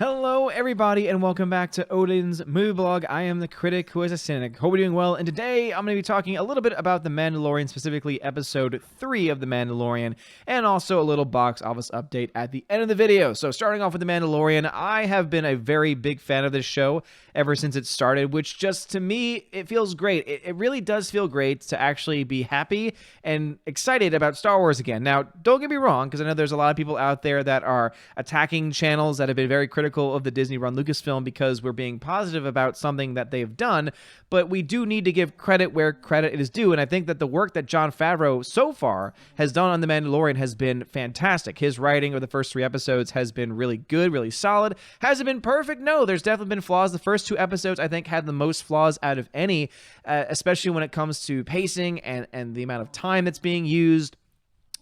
Hello, everybody, and welcome back to Odin's Movie Blog. I am the critic who is a cynic. Hope you're doing well, and today I'm going to be talking a little bit about The Mandalorian, specifically Episode 3 of The Mandalorian, and also a little box office update at the end of the video. So starting off with The Mandalorian, I have been a very big fan of this show ever since it started, which just, to me, it feels great. It really does feel great to actually be happy and excited about Star Wars again. Now, don't get me wrong, because I know there's a lot of people out there that are attacking channels that have been very critical of the Disney-run Lucasfilm because we're being positive about something that they've done, but we do need to give credit where credit is due, and I think that the work that Jon Favreau so far has done on The Mandalorian has been fantastic. His writing of the first 3 episodes has been really good, really solid. Has it been perfect? No, there's definitely been flaws. The first 2 episodes, I think, had the most flaws out of any, especially when it comes to pacing and the amount of time that's being used,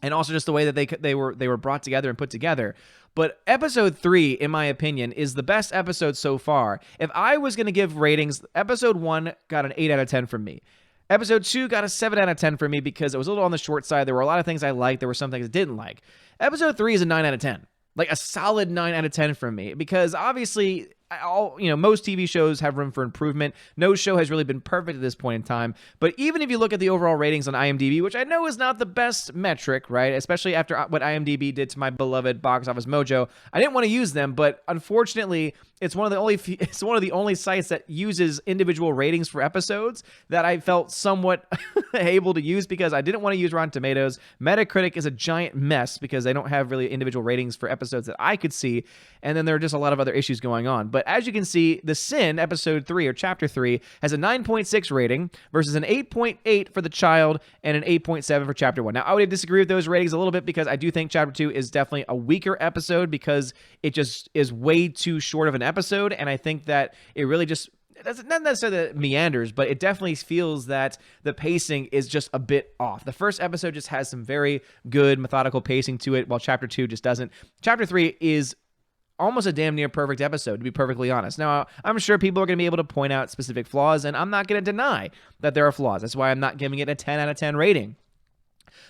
and also just the way that they were brought together and put together. But episode 3, in my opinion, is the best episode so far. If I was going to give ratings, episode 1 got an 8 out of 10 from me. Episode 2 got a 7 out of 10 for me because it was a little on the short side. There were a lot of things I liked. There were some things I didn't like. Episode 3 is a 9 out of 10. Like a solid 9 out of 10 from me, because obviously most TV shows have room for improvement. No show has really been perfect at this point in time. But even if you look at the overall ratings on IMDb, which I know is not the best metric, right? Especially after what IMDb did to my beloved Box Office Mojo, I didn't want to use them, but unfortunately, it's one of the only sites that uses individual ratings for episodes that I felt somewhat able to use because I didn't want to use Rotten Tomatoes. Metacritic is a giant mess because they don't have really individual ratings for episodes that I could see, and then there are just a lot of other issues going on. But as you can see, The Sin, Episode 3, or Chapter 3, has a 9.6 rating versus an 8.8 for The Child and an 8.7 for Chapter 1. Now, I would disagree with those ratings a little bit because I do think Chapter 2 is definitely a weaker episode because it just is way too short of an episode, and I think that it really just... That's not necessarily that it meanders, but it definitely feels that the pacing is just a bit off. The first episode just has some very good methodical pacing to it, while Chapter 2 just doesn't. Chapter 3 is almost a damn near perfect episode, to be perfectly honest. Now, I'm sure people are going to be able to point out specific flaws, and I'm not going to deny that there are flaws. That's why I'm not giving it a 10 out of 10 rating.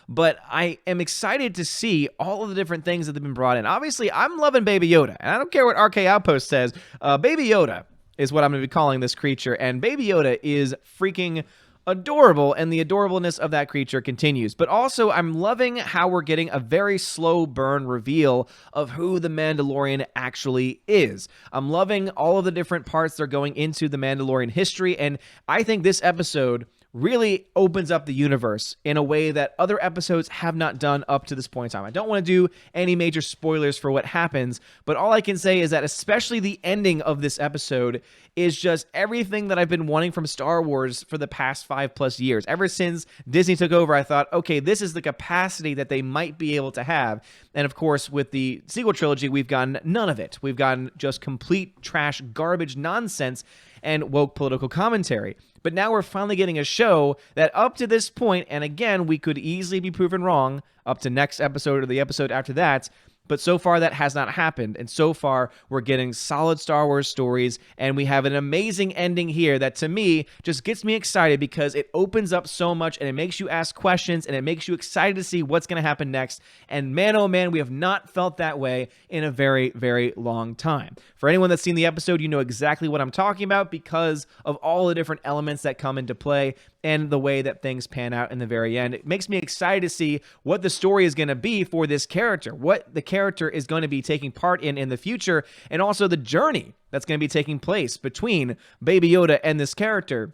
But I am excited to see all of the different things that have been brought in. Obviously, I'm loving Baby Yoda, and I don't care what RK Outpost says. Baby Yoda is what I'm going to be calling this creature, and Baby Yoda is freaking adorable, and the adorableness of that creature continues. But also, I'm loving how we're getting a very slow burn reveal of who the Mandalorian actually is. I'm loving all of the different parts that are going into the Mandalorian history, and I think this episode really opens up the universe in a way that other episodes have not done up to this point in time. I don't want to do any major spoilers for what happens, but all I can say is that especially the ending of this episode is just everything that I've been wanting from Star Wars for the past 5+ years. Ever since Disney took over, I thought, okay, this is the capacity that they might be able to have. And of course, with the sequel trilogy, we've gotten none of it. We've gotten just complete trash, garbage, nonsense, and woke political commentary. But now we're finally getting a show that up to this point, and again, we could easily be proven wrong up to next episode or the episode after that, but so far that has not happened, and so far we're getting solid Star Wars stories, and we have an amazing ending here that to me just gets me excited because it opens up so much, and it makes you ask questions, and it makes you excited to see what's going to happen next, and man, oh man, we have not felt that way in a very, very long time. For anyone that's seen the episode, you know exactly what I'm talking about because of all the different elements that come into play and the way that things pan out in the very end. It makes me excited to see what the story is going to be for this character, what the character is going to be taking part in the future, and also the journey that's going to be taking place between Baby Yoda and this character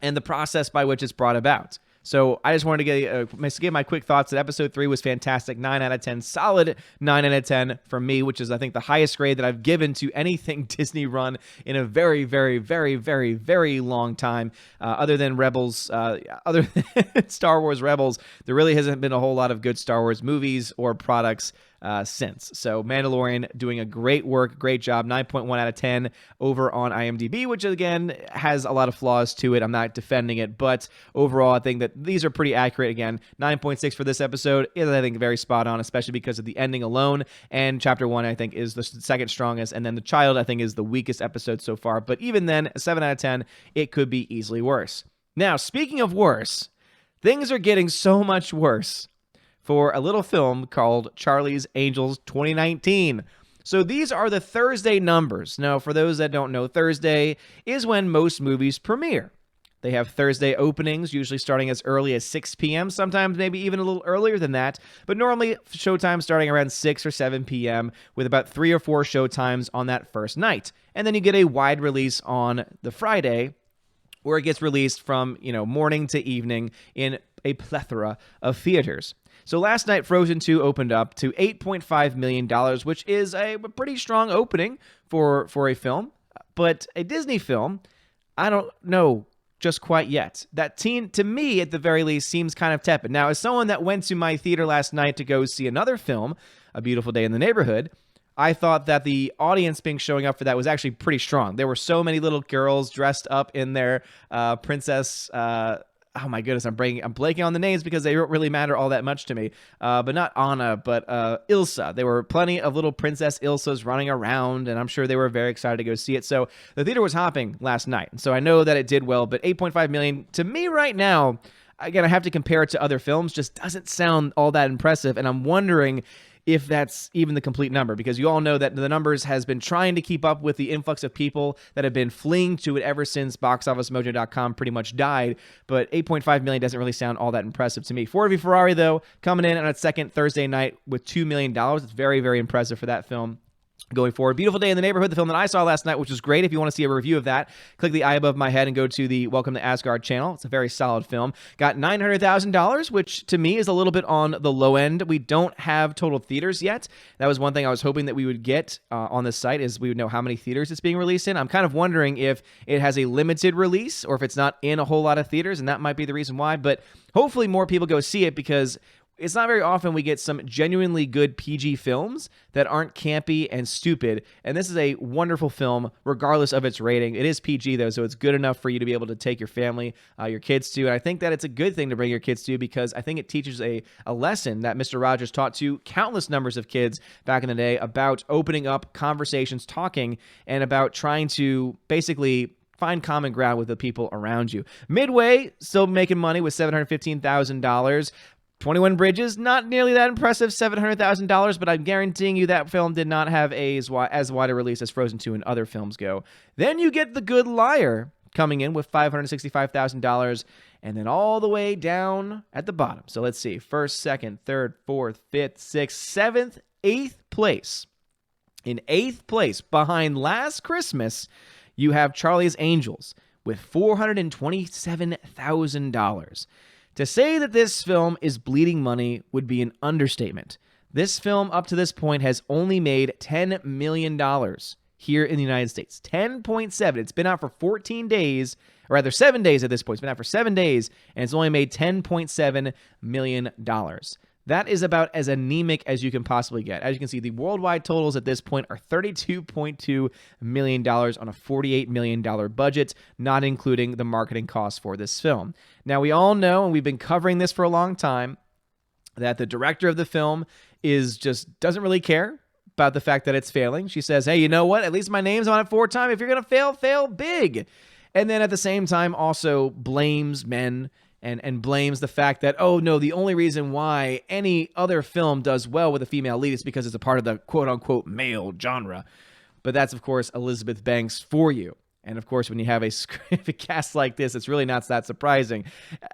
and the process by which it's brought about. So I just wanted to give my quick thoughts that episode 3 was fantastic. 9 out of 10, solid 9 out of 10 from me, which is, I think, the highest grade that I've given to anything Disney run in a very, very, very, very, very long time. Other than Rebels, other than Star Wars Rebels, there really hasn't been a whole lot of good Star Wars movies or products since. So Mandalorian doing a great job, 9.1 out of 10 over on IMDb, which again has a lot of flaws to it. I'm not defending it, but overall I think that these are pretty accurate. Again, 9.6 for this episode is, I think, very spot on, especially because of the ending alone, and Chapter 1 I think is the second strongest, and then The Child I think is the weakest episode so far, but even then, a 7 out of 10, it could be easily worse. Now, speaking of worse, things are getting so much worse for a little film called Charlie's Angels 2019. So these are the Thursday numbers. Now, for those that don't know, Thursday is when most movies premiere. They have Thursday openings, usually starting as early as 6 p.m., sometimes maybe even a little earlier than that, but normally showtime starting around 6 or 7 p.m. with about 3 or 4 showtimes on that first night. And then you get a wide release on the Friday, where it gets released from, morning to evening in a plethora of theaters. So last night, Frozen 2 opened up to $8.5 million, which is a pretty strong opening for a film. But a Disney film, I don't know just quite yet. That to me, at the very least, seems kind of tepid. Now, as someone that went to my theater last night to go see another film, A Beautiful Day in the Neighborhood, I thought that the audience showing up for that was actually pretty strong. There were so many little girls dressed up in their princess. Oh my goodness, I'm blanking on the names because they don't really matter all that much to me. But not Anna, but Ilsa. There were plenty of little Princess Ilsas running around, and I'm sure they were very excited to go see it. So the theater was hopping last night. So I know that it did well, but $8.5 million, to me right now, again, I have to compare it to other films, just doesn't sound all that impressive. And I'm wondering if that's even the complete number, because you all know that the numbers has been trying to keep up with the influx of people that have been fleeing to it ever since boxofficemojo.com pretty much died, but $8.5 million doesn't really sound all that impressive to me. Ford v Ferrari, though, coming in on its second Thursday night with $2 million. It's very, very impressive for that film. Going forward, Beautiful Day in the Neighborhood, the film that I saw last night, which was great. If you want to see a review of that, click the eye above my head and go to the Welcome to Asgard channel. It's a very solid film. Got $900,000, which to me is a little bit on the low end. We don't have total theaters yet. That was one thing I was hoping that we would get on this site, is we would know how many theaters it's being released in. I'm kind of wondering if it has a limited release or if it's not in a whole lot of theaters, and that might be the reason why. But hopefully more people go see it, because it's not very often we get some genuinely good PG films that aren't campy and stupid, and this is a wonderful film regardless of its rating. It is PG, though, so it's good enough for you to be able to take your family, your kids to, and I think that it's a good thing to bring your kids to, because I think it teaches a lesson that Mr. Rogers taught to countless numbers of kids back in the day about opening up conversations, talking, and about trying to basically find common ground with the people around you. Midway, still making money with $715,000. 21 Bridges, not nearly that impressive, $700,000, but I'm guaranteeing you that film did not have as wide a release as Frozen 2 and other films go. Then you get The Good Liar coming in with $565,000, and then all the way down at the bottom. So let's see, first, second, third, fourth, fifth, sixth, seventh, eighth place. In eighth place, behind Last Christmas, you have Charlie's Angels with $427,000. To say that this film is bleeding money would be an understatement. This film, up to this point, has only made $10 million here in the United States. 10.7. It's been out for 14 days, or rather 7 days at this point. It's been out for 7 days, and it's only made $10.7 million. That is about as anemic as you can possibly get. As you can see, the worldwide totals at this point are $32.2 million on a $48 million budget, not including the marketing costs for this film. Now, we all know, and we've been covering this for a long time, that the director of the film doesn't really care about the fact that it's failing. She says, hey, you know what? At least my name's on it 4 times. If you're going to fail, fail big. And then at the same time also blames men and blames the fact that, oh, no, the only reason why any other film does well with a female lead is because it's a part of the quote-unquote male genre. But that's, of course, Elizabeth Banks for you. And, of course, when you have a cast like this, it's really not that surprising.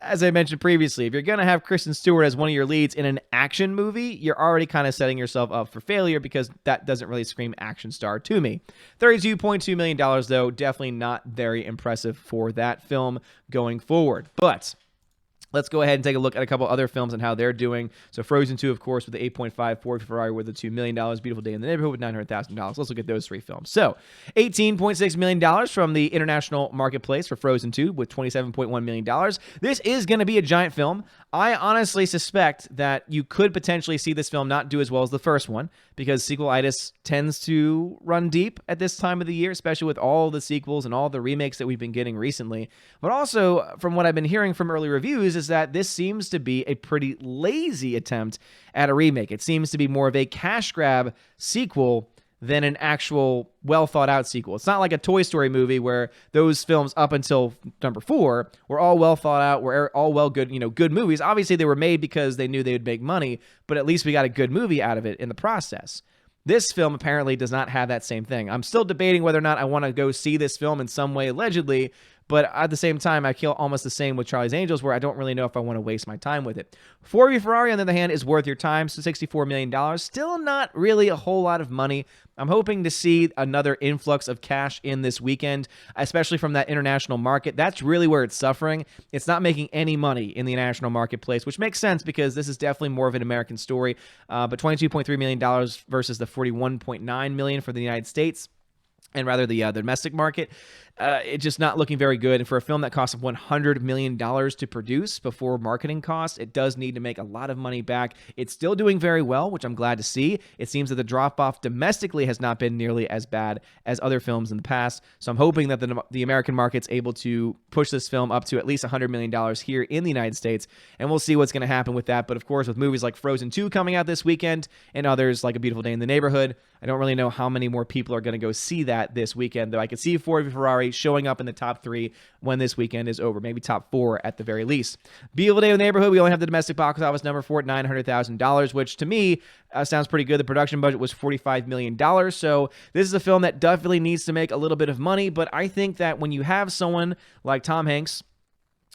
As I mentioned previously, if you're going to have Kristen Stewart as one of your leads in an action movie, you're already kind of setting yourself up for failure, because that doesn't really scream action star to me. $32.2 million, though, definitely not very impressive for that film going forward. But let's go ahead and take a look at a couple other films and how they're doing. So Frozen 2, of course, with the 8.5, Ford v Ferrari with the $2 million, Beautiful Day in the Neighborhood with $900,000. Let's look at those 3 films. So $18.6 million from the international marketplace for Frozen 2 with $27.1 million. This is going to be a giant film. I honestly suspect that you could potentially see this film not do as well as the first one, because sequelitis tends to run deep at this time of the year, especially with all the sequels and all the remakes that we've been getting recently. But also, from what I've been hearing from early reviews, is that this seems to be a pretty lazy attempt at a remake. It seems to be more of a cash grab sequel than an actual well-thought-out sequel. It's not like a Toy Story movie where those films up until number 4 were all well-thought-out, were all good movies. Obviously, they were made because they knew they would make money, but at least we got a good movie out of it in the process. This film apparently does not have that same thing. I'm still debating whether or not I want to go see this film in some way, allegedly, but at the same time, I feel almost the same with Charlie's Angels, where I don't really know if I want to waste my time with it. Ford v Ferrari, on the other hand, is worth your time, so $64 million. Still not really a whole lot of money. I'm hoping to see another influx of cash in this weekend, especially from that international market. That's really where it's suffering. It's not making any money in the international marketplace, which makes sense because this is definitely more of an American story. But $22.3 million versus the $41.9 million for the United States, and rather the domestic market, it's just not looking very good. And for a film that costs $100 million to produce before marketing costs, it does need to make a lot of money back. It's still doing very well, which I'm glad to see. It seems that the drop-off domestically has not been nearly as bad as other films in the past. So I'm hoping that the American market's able to push this film up to at least $100 million here in the United States, and we'll see what's going to happen with that. But of course, with movies like Frozen 2 coming out this weekend and others like A Beautiful Day in the Neighborhood, I don't really know how many more people are going to go see that this weekend, though I could see Ford v Ferrari showing up in the top 3 when this weekend is over, maybe top 4 at the very least. Beautiful Day in the Neighborhood, we only have the domestic box office number for it, $900,000, which to me sounds pretty good. The production budget was $45 million, so this is a film that definitely needs to make a little bit of money, but I think that when you have someone like Tom Hanks,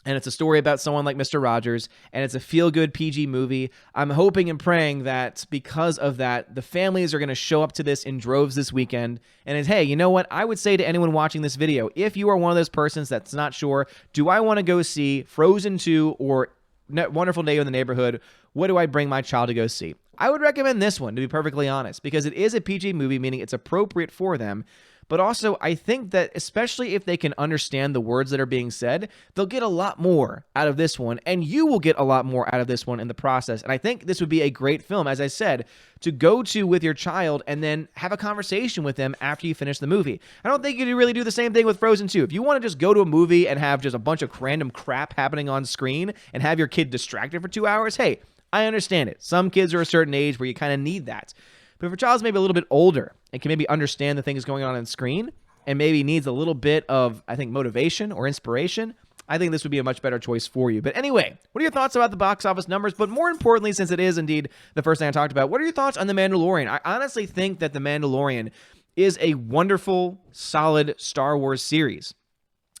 and it's a story about someone like Mr. Rogers, and it's a feel-good PG movie, I'm hoping and praying that because of that, the families are going to show up to this in droves this weekend. And hey, you know what? I would say to anyone watching this video, if you are one of those persons that's not sure, do I want to go see Frozen 2 or Wonderful Day in the Neighborhood? What do I bring my child to go see? I would recommend this one, to be perfectly honest, because it is a PG movie, meaning it's appropriate for them. But also, I think that especially if they can understand the words that are being said, they'll get a lot more out of this one, and you will get a lot more out of this one in the process. And I think this would be a great film, as I said, to go to with your child and then have a conversation with them after you finish the movie. I don't think you really do the same thing with Frozen 2. If you want to just go to a movie and have just a bunch of random crap happening on screen and have your kid distracted for 2 hours, hey, I understand it. Some kids are a certain age where you kind of need that. But if your child's maybe a little bit older and can maybe understand the things going on screen and maybe needs a little bit of, I think, motivation or inspiration, I think this would be a much better choice for you. But anyway, what are your thoughts about the box office numbers? But more importantly, since it is indeed the first thing I talked about, what are your thoughts on The Mandalorian? I honestly think that The Mandalorian is a wonderful, solid Star Wars series.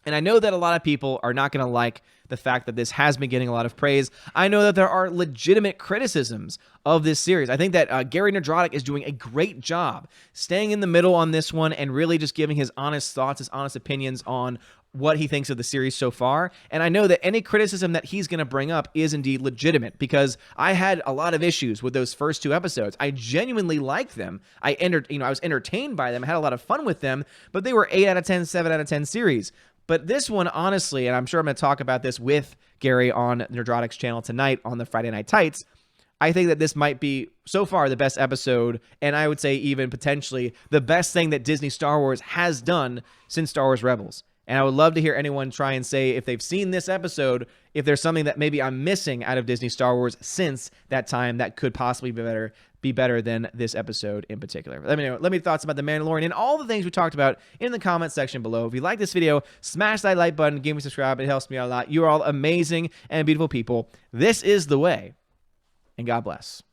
And I know that a lot of people are not going to like the fact that this has been getting a lot of praise. I know that there are legitimate criticisms of this series. I think that Gary Nadrotic is doing a great job staying in the middle on this one and really just giving his honest thoughts, his honest opinions on what he thinks of the series so far. And I know that any criticism that he's going to bring up is indeed legitimate, because I had a lot of issues with those first 2 episodes. I genuinely liked them. I was entertained by them. I had a lot of fun with them, but they were 8 out of 10, 7 out of 10 series. But this one, honestly, and I'm sure I'm going to talk about this with Gary on Nerdrotic's channel tonight on the Friday Night Tights, I think that this might be, so far, the best episode, and I would say even potentially the best thing that Disney Star Wars has done since Star Wars Rebels. And I would love to hear anyone try and say, if they've seen this episode, if there's something that maybe I'm missing out of Disney Star Wars since that time that could possibly be better than this episode in particular. Let me know. Let me know your thoughts about The Mandalorian and all the things we talked about in the comment section below. If you like this video, smash that like button, give me a subscribe. It helps me out a lot. You are all amazing and beautiful people. This is the way, and God bless.